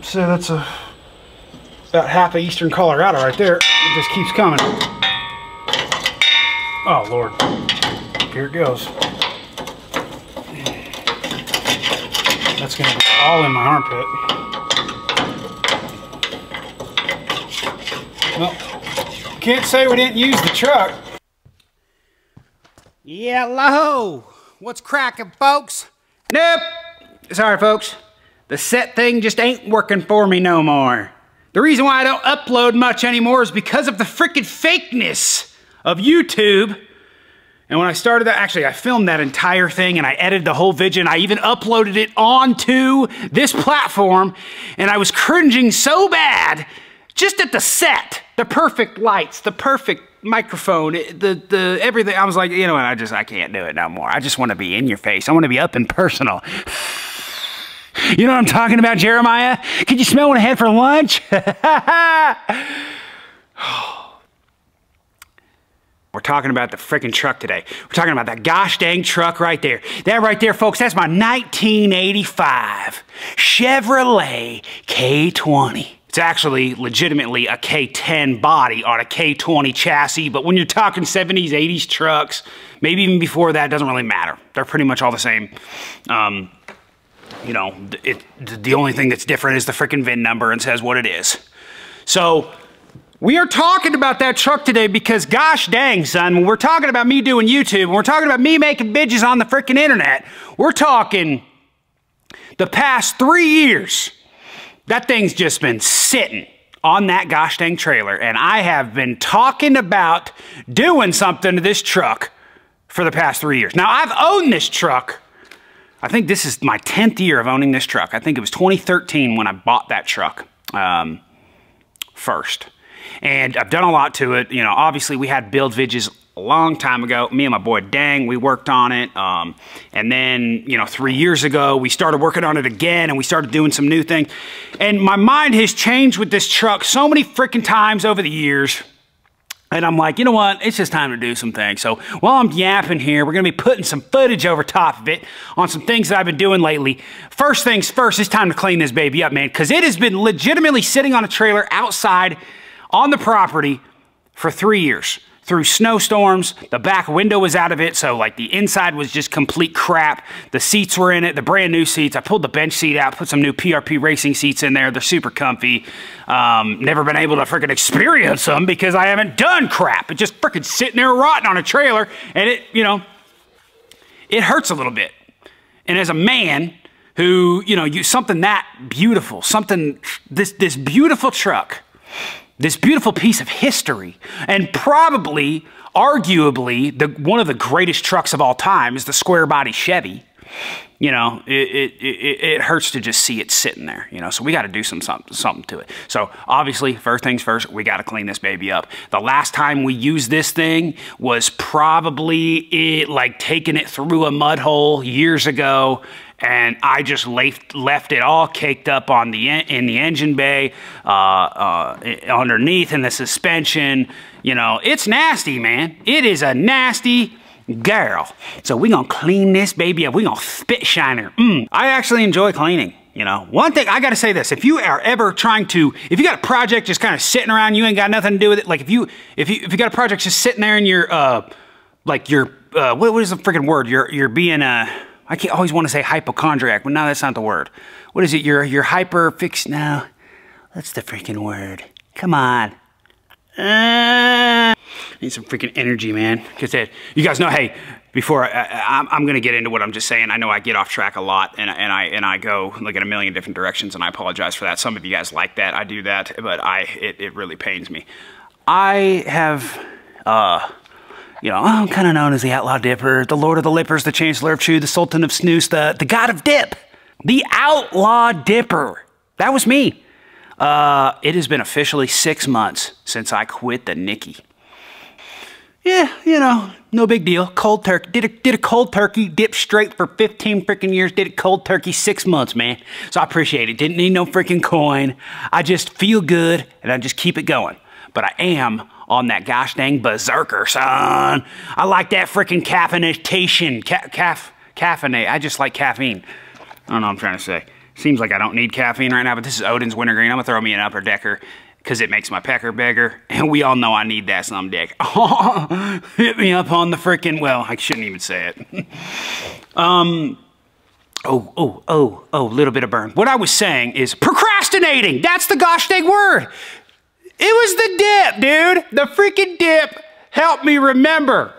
So that's about half of eastern Colorado right there. It just keeps coming. Oh Lord, here it goes. That's gonna be all in my armpit. Well, can't say we didn't use the truck. Yeah, hello. What's cracking, folks? Nope. Sorry, folks. The set thing just ain't working for me no more. The reason why I don't upload much anymore is because of the freaking fakeness of YouTube. And when I started that, actually, I filmed that entire thing and I edited the whole video and I even uploaded it onto this platform. And I was cringing so bad just at the set, the perfect lights, the perfect microphone, the everything. I was like, you know what, I can't do it no more. I just want to be in your face. I want to be up and personal. You know what I'm talking about, Jeremiah? Can you smell what I had for lunch? We're talking about the freaking truck today. We're talking about that gosh dang truck right there. That right there, folks, that's my 1985 Chevrolet K20. It's actually legitimately a K10 body on a K20 chassis, but when you're talking 70s, 80s trucks, maybe even before that, it doesn't really matter. They're pretty much all the same. You know, the only thing that's different is the freaking VIN number and says what it is. So we are talking about that truck today because gosh dang, son, when we're talking about me doing YouTube, when we're talking about me making bitches on the freaking internet, we're talking the past 3 years. That thing's just been sitting on that gosh dang trailer, and I have been talking about doing something to this truck for the past 3 years. Now, I've owned this truck. I think this is my 10th year of owning this truck. I think it was 2013 when I bought that truck first. And I've done a lot to it. You know, obviously we had build videos a long time ago. Me and my boy Dang, we worked on it. And then, you know, 3 years ago, we started working on it again and we started doing some new things. And my mind has changed with this truck so many freaking times over the years. And I'm like, you know what? It's just time to do some things. So while I'm yapping here, we're going to be putting some footage over top of it on some things that I've been doing lately. First things first, it's time to clean this baby up, man, because it has been legitimately sitting on a trailer outside on the property for 3 years. Through snowstorms, the back window was out of it, so like the inside was just complete crap. The seats were in it, the brand new seats. I pulled the bench seat out, put some new PRP racing seats in there. They're super comfy. Never been able to freaking experience them because I haven't done crap. It's just freaking sitting there rotting on a trailer, and it, you know, it hurts a little bit. And as a man who, you know, something that beautiful, something, this beautiful truck, this beautiful piece of history, and probably, arguably, one of the greatest trucks of all time is the square body Chevy. You know, it hurts to just see it sitting there, you know, so we got to do something to it. So obviously, first things first, we got to clean this baby up. The last time we used this thing was probably like taking it through a mud hole years ago. And I just left it all caked up on in the engine bay, underneath in the suspension. You know, it's nasty, man. It is a nasty girl. So we're gonna clean this baby up. We're gonna spit shine her. I actually enjoy cleaning. You know, one thing I gotta say this: if you are ever trying to, if you got a project just kind of sitting around, you ain't got nothing to do with it. Like if you got a project just sitting there and you're like you're what is the freaking word? You're being I can't always want to say hypochondriac, but no, that's not the word. What is it? You're hyper fixed. No, that's the freaking word. Come on. Need some freaking energy, man. Because you guys know, hey, before I'm going to get into what I'm just saying, I know I get off track a lot and I go like in a million different directions, and I apologize for that. Some of you guys like that. I do that, but it really pains me. I have, you know, I'm kind of known as the Outlaw Dipper, the Lord of the Lippers, the Chancellor of Chew, the Sultan of Snooze, the God of Dip, the Outlaw Dipper. That was me. It has been officially 6 months since I quit the Nicky. Yeah, you know, no big deal. Cold turkey. Did a cold turkey, dip straight for 15 freaking years. Did it cold turkey 6 months, man. So I appreciate it. Didn't need no freaking coin. I just feel good and I just keep it going. But I am on that gosh dang berserker, son. I like that freaking caffeination. Caffeinate. I just like caffeine. I don't know what I'm trying to say. Seems like I don't need caffeine right now, but this is Odin's Wintergreen. I'm gonna throw me an upper decker because it makes my pecker bigger, and we all know I need that some dick. Hit me up on the frickin', well, I shouldn't even say it. Little bit of burn. What I was saying is procrastinating. That's the gosh dang word. It was the dip, dude. The freaking dip helped me remember.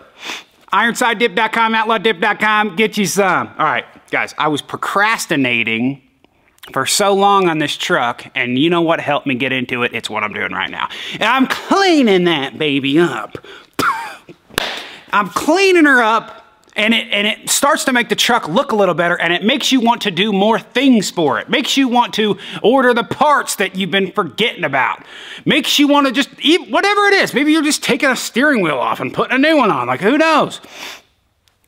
IronsideDip.com, OutlawDip.com, get you some. All right, guys, I was procrastinating for so long on this truck, and you know what helped me get into it? It's what I'm doing right now. And I'm cleaning that baby up. I'm cleaning her up, and it starts to make the truck look a little better, and it makes you want to do more things for it. Makes you want to order the parts that you've been forgetting about. Makes you want to just eat whatever it is. Maybe you're just taking a steering wheel off and putting a new one on. Like, who knows?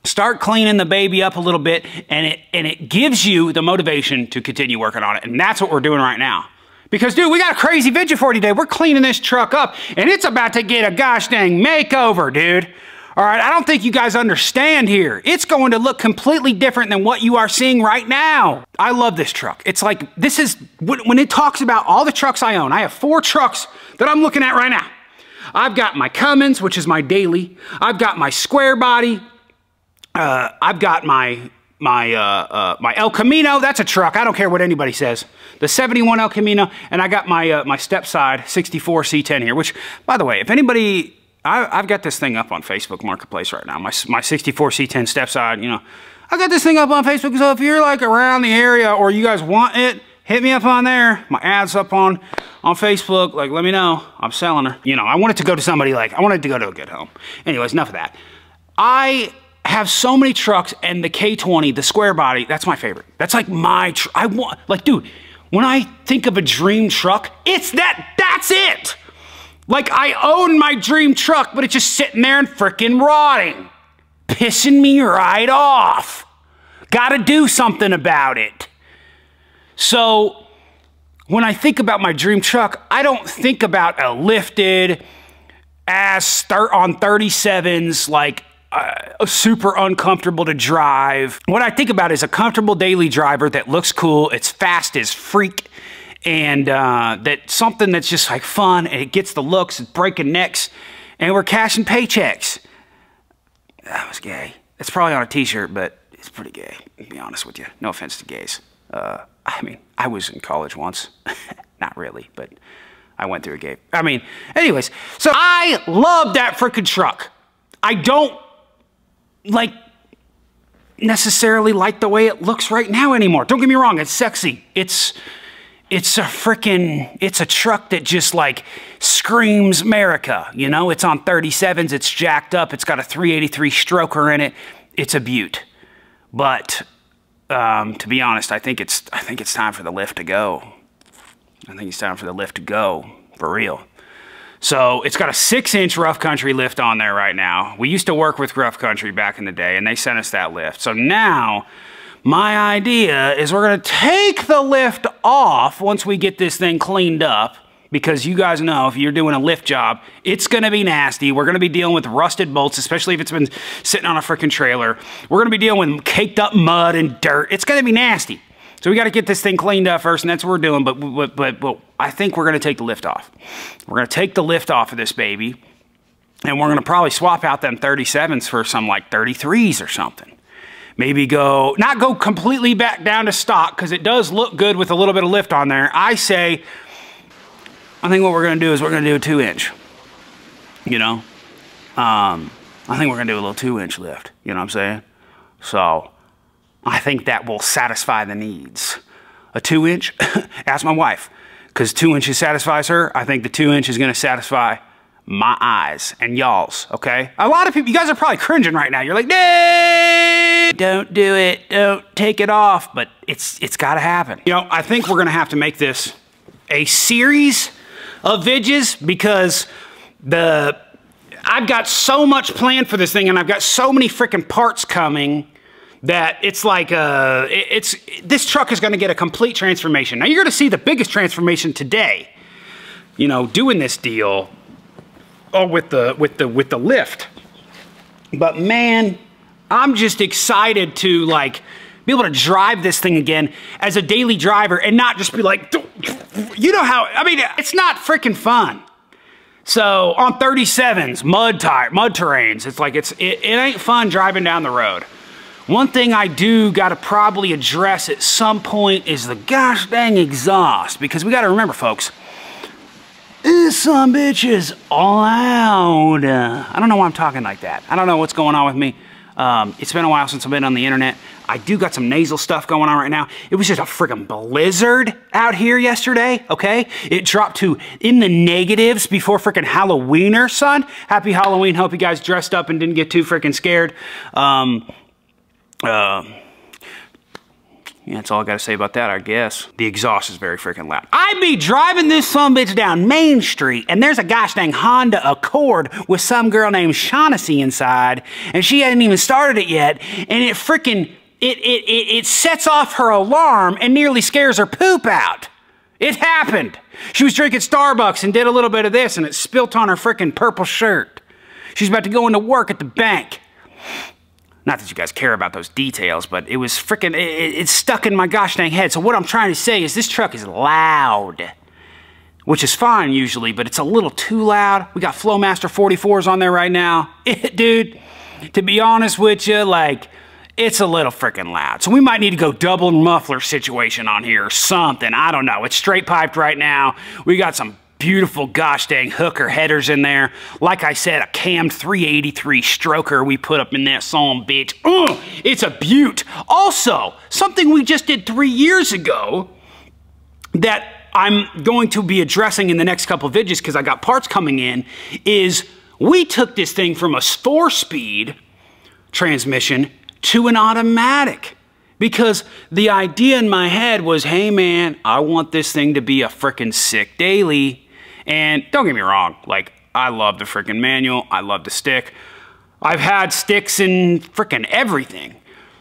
Start cleaning the baby up a little bit, and it gives you the motivation to continue working on it. And that's what we're doing right now. Because, dude, we got a crazy video for you today. We're cleaning this truck up, and it's about to get a gosh dang makeover, dude. All right, I don't think you guys understand here. It's going to look completely different than what you are seeing right now. I love this truck. It's like, this is, when it talks about all the trucks I own, I have 4 trucks that I'm looking at right now. I've got my Cummins, which is my daily. I've got my square body. I've got my El Camino. That's a truck. I don't care what anybody says. The 71 El Camino. And I got my, my step side 64 C10 here, which, by the way, if anybody... I've got this thing up on Facebook Marketplace right now. My 64 C10 step side, you know. I got this thing up on Facebook, so if you're like around the area or you guys want it, hit me up on there. My ad's up on Facebook. Like, let me know. I'm selling her. You know, I want it to go to somebody like, I want it to go to a good home. Anyways, enough of that. I have so many trucks, and the K20, the square body, that's my favorite. That's like my, I want, like, dude, when I think of a dream truck, it's that's it. Like, I own my dream truck, but it's just sitting there and frickin' rotting. Pissing me right off. Gotta do something about it. So, when I think about my dream truck, I don't think about a lifted ass on 37s, like, super uncomfortable to drive. What I think about is a comfortable daily driver that looks cool, it's fast as freak, and that something that's just like fun, and it gets the looks, it's breaking necks, and we're cashing paychecks. That was gay. It's probably on a t-shirt, but it's pretty gay, to be honest with you. No offense to gays. I mean, I was in college once. Not really, but I went through a gay. I mean, anyways, so I love that freaking truck. I don't like necessarily like the way it looks right now anymore. Don't get me wrong, it's sexy. It's a truck that just like screams America, you know? It's on 37s, it's jacked up, it's got a 383 stroker in it. It's a beaut. But to be honest, I think it's time for the lift to go. I think it's time for the lift to go, for real. So it's got a 6-inch Rough Country lift on there right now. We used to work with Rough Country back in the day, and they sent us that lift. So now, my idea is we're gonna take the lift off once we get this thing cleaned up, because you guys know if you're doing a lift job, it's gonna be nasty. We're gonna be dealing with rusted bolts, especially if it's been sitting on a freaking trailer. We're gonna be dealing with caked up mud and dirt. It's gonna be nasty. So we got to get this thing cleaned up first, and that's what we're doing, but I think we're going to take the lift off. We're going to take the lift off of this baby, and we're going to probably swap out them 37s for some like 33s or something. Maybe not go completely back down to stock, because it does look good with a little bit of lift on there. I think what we're going to do is we're going to do a 2-inch, you know? I think we're going to do a little 2-inch lift, you know what I'm saying? So I think that will satisfy the needs. A 2-inch? Ask my wife. Because 2 inches satisfies her, I think the 2-inch is going to satisfy my eyes and y'all's, okay? A lot of people, you guys are probably cringing right now. You're like, "Nay, don't do it. Don't take it off." But it's got to happen. You know, I think we're going to have to make this a series of vidges, because I've got so much planned for this thing, and I've got so many freaking parts coming, that it's like, this truck is going to get a complete transformation. Now, you're going to see the biggest transformation today, you know, doing this deal, with the lift. But man, I'm just excited to like be able to drive this thing again as a daily driver and not just be like, you know how, I mean, it's not freaking fun. So on 37s, mud terrains, it's like, it ain't fun driving down the road. One thing I do gotta probably address at some point is the gosh dang exhaust, because we gotta remember, folks, this son bitch is loud. I don't know why I'm talking like that. I don't know what's going on with me. It's been a while since I've been on the internet. I do got some nasal stuff going on right now. It was just a freaking blizzard out here yesterday, okay? It dropped to in the negatives before freaking Halloweener, son. Happy Halloween. Hope you guys dressed up and didn't get too freaking scared. Yeah, that's all I gotta say about that, I guess. The exhaust is very freaking loud. I be driving this sumbitch down Main Street, and there's a gosh dang Honda Accord with some girl named Shaughnessy inside, and she hadn't even started it yet, and it freaking, it sets off her alarm and nearly scares her poop out. It happened. She was drinking Starbucks and did a little bit of this, and it spilt on her freaking purple shirt. She's about to go into work at the bank. Not that you guys care about those details, but it was freaking, it's stuck in my gosh dang head. So what I'm trying to say is this truck is loud, which is fine usually, but it's a little too loud. We got Flowmaster 44s on there right now. Dude, to be honest with you, like, it's a little freaking loud. So we might need to go double muffler situation on here or something. I don't know. It's straight piped right now. We got some beautiful gosh dang hooker headers in there. Like I said, a cammed 383 stroker we put up in that song, bitch. It's a beaut. Also, something we just did 3 years ago that I'm going to be addressing in the next couple of videos because I got parts coming in, is we took this thing from a 4-speed transmission to an automatic. Because the idea in my head was, hey man, I want this thing to be a frickin' sick daily. And don't get me wrong, like, I love the frickin' manual, I love the stick. I've had sticks in frickin' everything.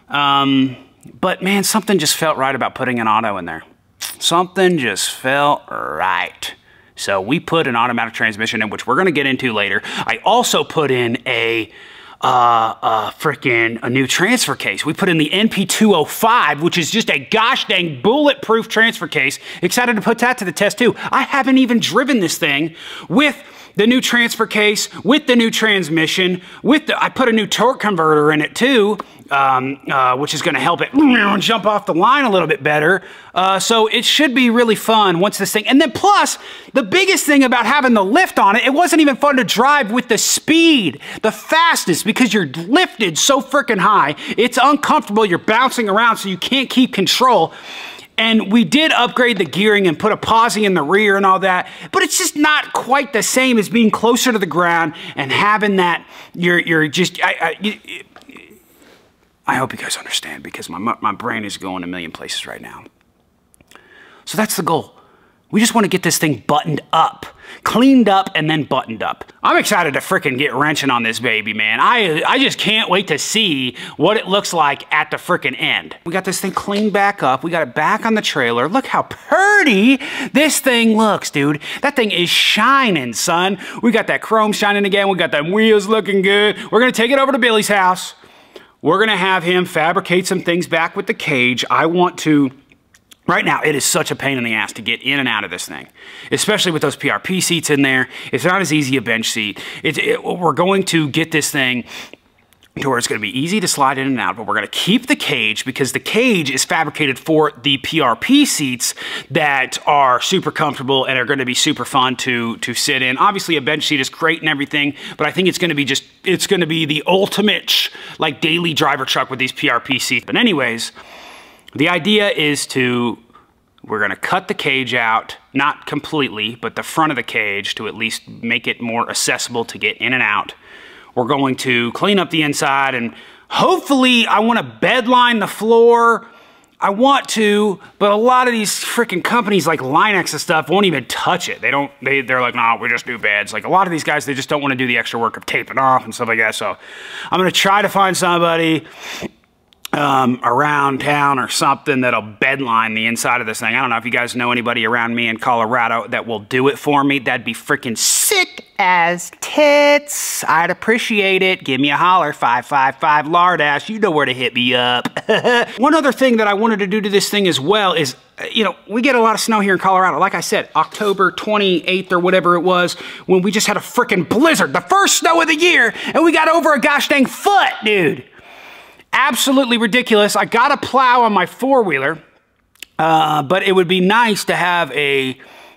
But man, something just felt right about putting an auto in there. Something just felt right. So we put an automatic transmission in, which we're gonna get into later. I also put in a new transfer case. We put in the NP205, which is just a gosh dang bulletproof transfer case. Excited to put that to the test too. I haven't even driven this thing with the new transfer case, with the new transmission, I put a new torque converter in it too, which is gonna help it jump off the line a little bit better. So it should be really fun once this thing, and then plus, the biggest thing about having the lift on it, it wasn't even fun to drive with the speed, the fastest, because you're lifted so freaking high. It's uncomfortable, you're bouncing around so you can't keep control. And we did upgrade the gearing and put a posi in the rear and all that, but it's just not quite the same as being closer to the ground and having that, you're just, I hope you guys understand because my brain is going a million places right now. So that's the goal. We just want to get this thing buttoned up, cleaned up, and then buttoned up. I'm excited to frickin' get wrenching on this baby, man. I just can't wait to see what it looks like at the frickin' end. We got this thing cleaned back up. We got it back on the trailer. Look how pretty this thing looks, dude. That thing is shining, son. We got that chrome shining again. We got them wheels looking good. We're gonna take it over to Billy's house. We're gonna have him fabricate some things back with the cage. I want to... Right now, it is such a pain in the ass to get in and out of this thing, especially with those PRP seats in there. It's not as easy a bench seat. We're going to get this thing to where it's going to be easy to slide in and out, but we're going to keep the cage because the cage is fabricated for the PRP seats that are super comfortable and are going to be super fun to sit in. Obviously, a bench seat is great and everything, but I think it's going to be it's going to be the ultimate like daily driver truck with these PRP seats. But anyways, the idea is we're gonna cut the cage out, not completely, but the front of the cage to at least make it more accessible to get in and out. We're going to clean up the inside and hopefully I wanna bed line the floor. I want to, but a lot of these freaking companies like Linex and stuff won't even touch it. They're like, nah, we just do beds. Like a lot of these guys, they just don't wanna do the extra work of taping off and stuff like that. So I'm gonna try to find somebody around town or something that'll bedline the inside of this thing. I don't know if you guys know anybody around me in Colorado that will do it for me. That'd be freaking sick as tits. I'd appreciate it. Give me a holler, 555 Lardass. You know where to hit me up. One other thing that I wanted to do to this thing as well is, you know, we get a lot of snow here in Colorado. Like I said, October 28th or whatever it was, when we just had a freaking blizzard, the first snow of the year, and we got over a gosh dang foot, dude. Absolutely ridiculous. I got a plow on my four-wheeler, but it would be nice to have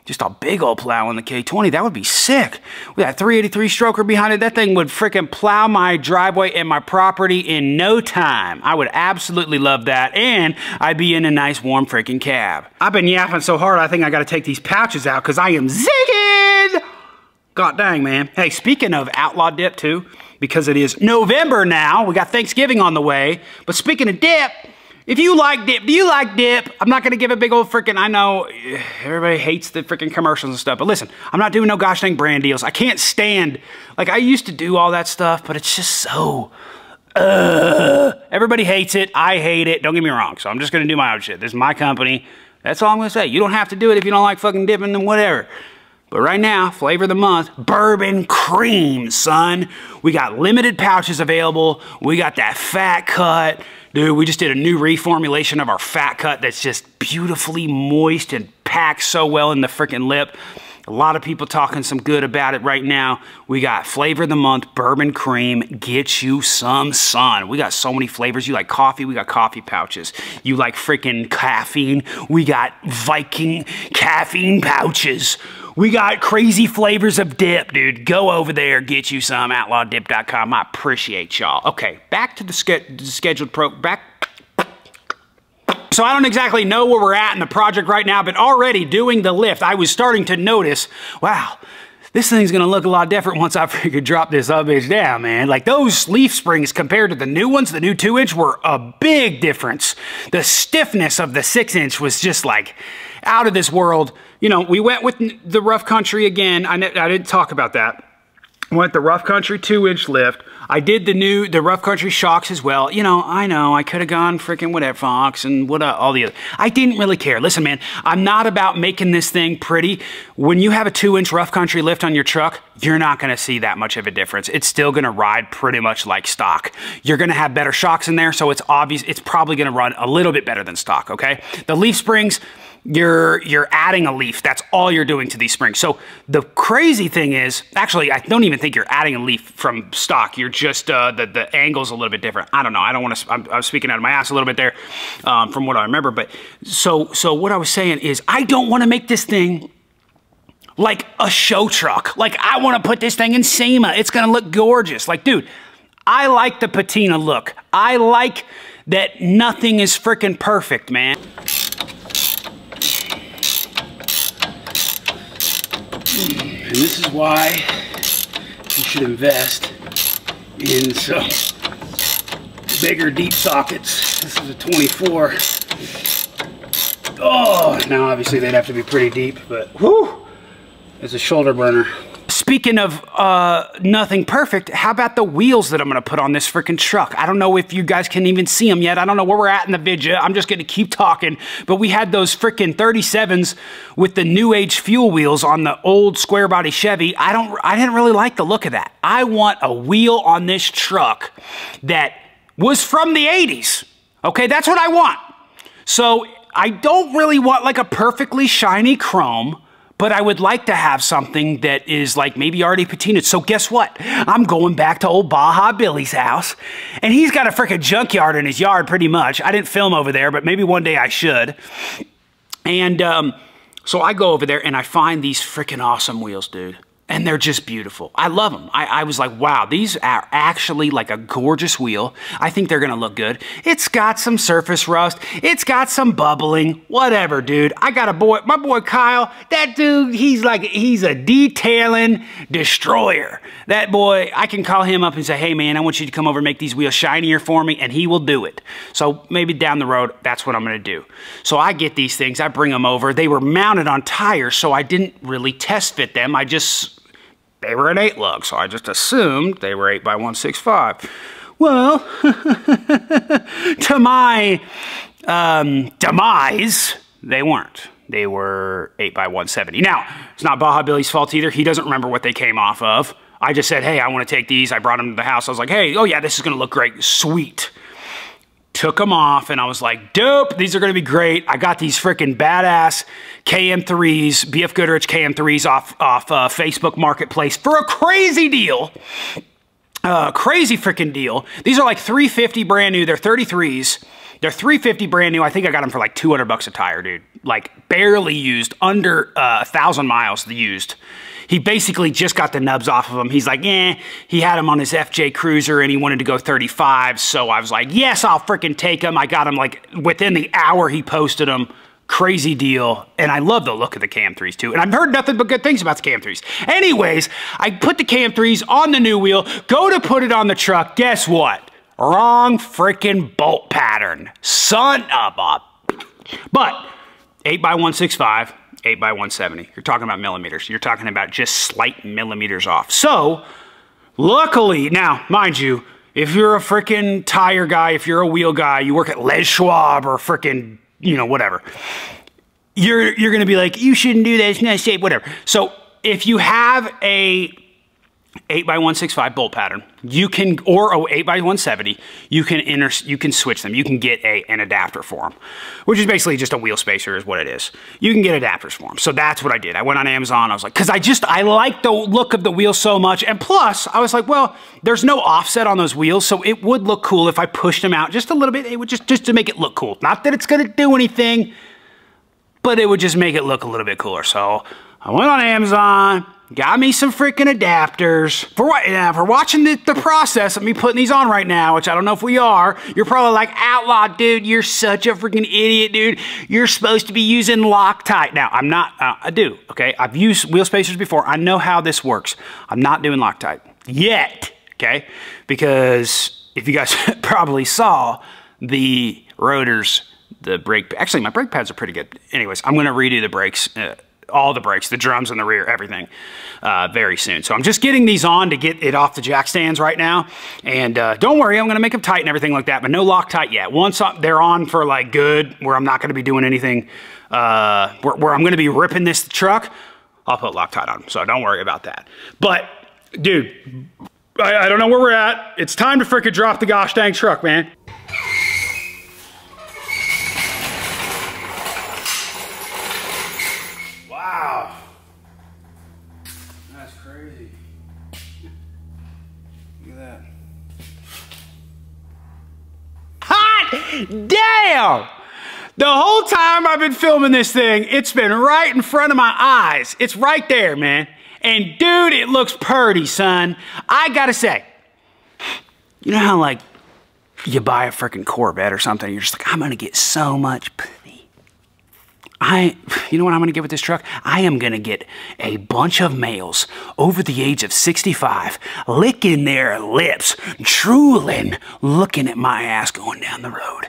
just a big old plow on the K20. That would be sick. With that 383 stroker behind it, that thing would freaking plow my driveway and my property in no time. I would absolutely love that, and I'd be in a nice warm freaking cab. I've been yapping so hard, I think I gotta take these pouches out because I am zigging! God dang, man. Hey, speaking of Outlaw dip too, because it is November now, we got Thanksgiving on the way, but speaking of dip, if you like dip, do you like dip? I'm not gonna give a big old freaking, I know everybody hates the freaking commercials and stuff, but listen, I'm not doing no gosh dang brand deals. I can't stand, like I used to do all that stuff, but it's just so, everybody hates it, I hate it, don't get me wrong, so I'm just gonna do my own shit. This is my company, that's all I'm gonna say. You don't have to do it if you don't like fucking dipping and whatever. But right now, flavor of the month, bourbon cream, son. We got limited pouches available. We got that fat cut. Dude, we just did a new reformulation of our fat cut that's just beautifully moist and packs so well in the freaking lip. A lot of people talking some good about it right now. We got flavor of the month, bourbon cream, get you some sun. We got so many flavors. You like coffee? We got coffee pouches. You like freaking caffeine? We got Viking caffeine pouches. We got crazy flavors of dip, dude. Go over there, get you some, outlawdip.com. I appreciate y'all. Okay, back to the scheduled So I don't exactly know where we're at in the project right now, but already doing the lift, I was starting to notice, wow, this thing's gonna look a lot different once I freaking drop this bitch down, man. Like those leaf springs compared to the new ones, the new 2-inch, were a big difference. The stiffness of the 6-inch was just like out of this world. You know, we went with the rough country again. I didn't talk about that. Went the rough country 2-inch lift. I did the rough country shocks as well. You know, I could have gone freaking whatever Fox and what all the other. I didn't really care. Listen, man, I'm not about making this thing pretty. When you have a 2-inch rough country lift on your truck, you're not gonna see that much of a difference. It's still gonna ride pretty much like stock. You're gonna have better shocks in there, so it's obvious it's probably gonna run a little bit better than stock, okay? The leaf springs, you're adding a leaf. That's all you're doing to these springs. So the crazy thing is, actually, I don't even think you're adding a leaf from stock. You're just, the angle's a little bit different. I don't know. I don't want to, I'm speaking out of my ass a little bit there from what I remember. But so what I was saying is I don't want to make this thing like a show truck. Like I want to put this thing in SEMA. It's going to look gorgeous. Like, dude, I like the patina look. I like that nothing is freaking perfect, man. And this is why you should invest in some bigger deep sockets. This is a 24. Oh, now obviously they'd have to be pretty deep, but whew, it's a shoulder burner. Speaking of nothing perfect, how about the wheels that I'm gonna put on this freaking truck? I don't know if you guys can even see them yet. I don't know where we're at in the video. I'm just gonna keep talking. But we had those freaking 37s with the new age fuel wheels on the old square body Chevy. I didn't really like the look of that. I want a wheel on this truck that was from the 80s. Okay, that's what I want. So I don't really want like a perfectly shiny chrome, but I would like to have something that is like maybe already patinaed. So guess what? I'm going back to old Baja Billy's house, and he's got a freaking junkyard in his yard pretty much. I didn't film over there, but maybe one day I should. And so I go over there and I find these freaking awesome wheels, dude. And they're just beautiful. I love them. I was like, wow, these are actually like a gorgeous wheel. I think they're gonna look good. It's got some surface rust. It's got some bubbling, whatever, dude. I got a boy, my boy Kyle, that dude, he's a detailing destroyer. That boy, I can call him up and say, hey man, I want you to come over and make these wheels shinier for me, and he will do it. So maybe down the road, that's what I'm gonna do. So I get these things, I bring them over. They were mounted on tires, so I didn't really test fit them. They were an 8 lug, so I just assumed they were 8x165. Well, to my demise, they weren't. They were 8x170. Now, it's not Baja Billy's fault either. He doesn't remember what they came off of. I just said, hey, I want to take these. I brought them to the house. I was like, hey, oh yeah, this is going to look great. Sweet. Took them off, and I was like, dope, these are going to be great. I got these freaking badass KM3s, BF Goodrich KM3s off Facebook Marketplace for a crazy deal. Crazy freaking deal. These are like $350 brand new. They're 33s. They're $350 brand new. I think I got them for like 200 bucks a tire, dude. Like barely used, under 1,000 miles used. He basically just got the nubs off of them. He's like, he had them on his FJ Cruiser and he wanted to go 35. So I was like, yes, I'll freaking take them. I got them like within the hour he posted them. Crazy deal. And I love the look of the KM3s too. And I've heard nothing but good things about the KM3s. Anyways, I put the KM3s on the new wheel, go to put it on the truck. Guess what? Wrong freaking bolt pattern. Son of a... But 8x165, 8x170. You're talking about millimeters. You're talking about just slight millimeters off. So, luckily, now, mind you, if you're a freaking tire guy, if you're a wheel guy, you work at Les Schwab or freaking, you know, whatever, you're going to be like, you shouldn't do that, it's not safe, whatever. So, if you have a 8x165 bolt pattern, you can, or a 8x170, you can switch them. You can get an adapter for them, which is basically just a wheel spacer is what it is. You can get adapters for them. So that's what I did. I went on Amazon. I was like, because I like the look of the wheel so much. And plus, I was like, well, there's no offset on those wheels, so it would look cool if I pushed them out just a little bit. It would just to make it look cool. Not that it's going to do anything, but it would just make it look a little bit cooler. So I went on Amazon, got me some freaking adapters. For watching the process of me putting these on right now, which I don't know if we are, you're probably like, Outlaw, dude, you're such a freaking idiot, dude. You're supposed to be using Loctite. Now, I'm not, I do, okay? I've used wheel spacers before. I know how this works. I'm not doing Loctite yet, okay? Because if you guys probably saw the rotors, the brake, actually my brake pads are pretty good. Anyways, I'm gonna redo the brakes, all the brakes, the drums in the rear, everything, very soon. So I'm just getting these on to get it off the jack stands right now. And don't worry, I'm gonna make them tight and everything like that, but no Loctite yet. Once they're on for like good, where I'm not gonna be doing anything, where I'm gonna be ripping this truck, I'll put Loctite on them. So don't worry about that. But dude, I don't know where we're at. It's time to freaking drop the gosh dang truck, man. Wow. That's crazy. Look at that. Hot damn! The whole time I've been filming this thing, it's been right in front of my eyes. It's right there, man. And dude, it looks purty, son. I gotta say, you know how like you buy a freaking Corvette or something, you're just like, I'm gonna get so much pussy. You know what I'm gonna get with this truck? I am gonna get a bunch of males over the age of 65 licking their lips, drooling, looking at my ass going down the road.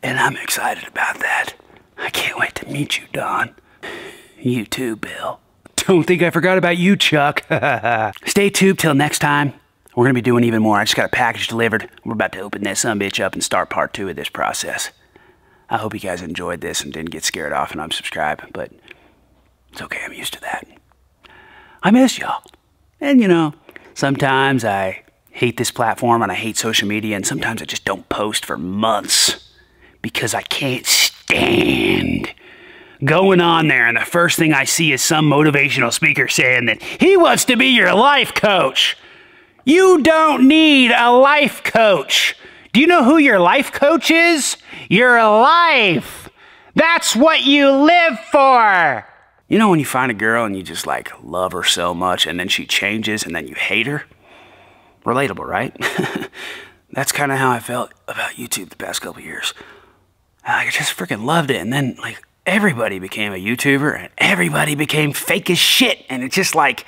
And I'm excited about that. I can't wait to meet you, Don. You too, Bill. Don't think I forgot about you, Chuck. Stay tuned till next time. We're gonna be doing even more. I just got a package delivered. We're about to open that sumbitch up and start part 2 of this process. I hope you guys enjoyed this and didn't get scared off and unsubscribe, but it's okay, I'm used to that. I miss y'all. And you know, sometimes I hate this platform and I hate social media, and sometimes I just don't post for months because I can't stand going on there and the first thing I see is some motivational speaker saying that he wants to be your life coach. You don't need a life coach. Do you know who your life coach is? Your life. That's what you live for. You know when you find a girl and you just like love her so much and then she changes and then you hate her? Relatable, right? That's kind of how I felt about YouTube the past couple years. I just freaking loved it, and then like everybody became a YouTuber and everybody became fake as shit, and it's just like,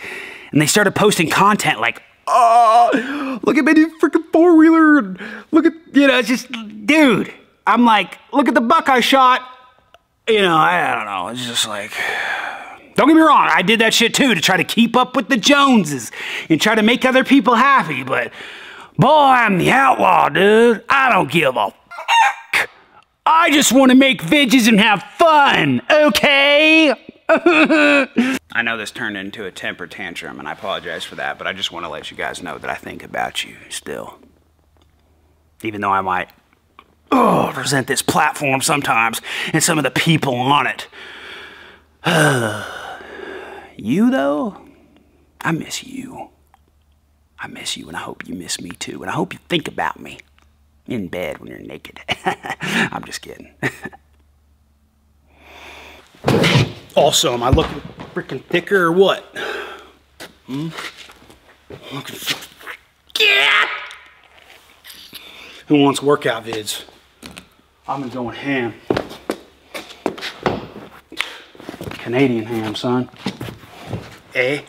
and they started posting content like, oh, look at my new freaking four-wheeler, and look at, you know, it's just, dude, I'm like, look at the buck I shot. You know, I don't know, it's just like, don't get me wrong, I did that shit too to try to keep up with the Joneses and try to make other people happy, but Boy, I'm the outlaw, dude. I don't give a f***. I just want to make vidges and have fun, okay? I know this turned into a temper tantrum, and I apologize for that, but I just want to let you guys know that I think about you still. Even though I might resent this platform sometimes and some of the people on it. You, though, I miss you. I miss you, and I hope you miss me, too. And I hope you think about me in bed when you're naked. I'm just kidding. Also, am I looking freaking thicker or what? Looking yeah! Who wants workout vids? I've been going ham. Canadian ham, son. Eh?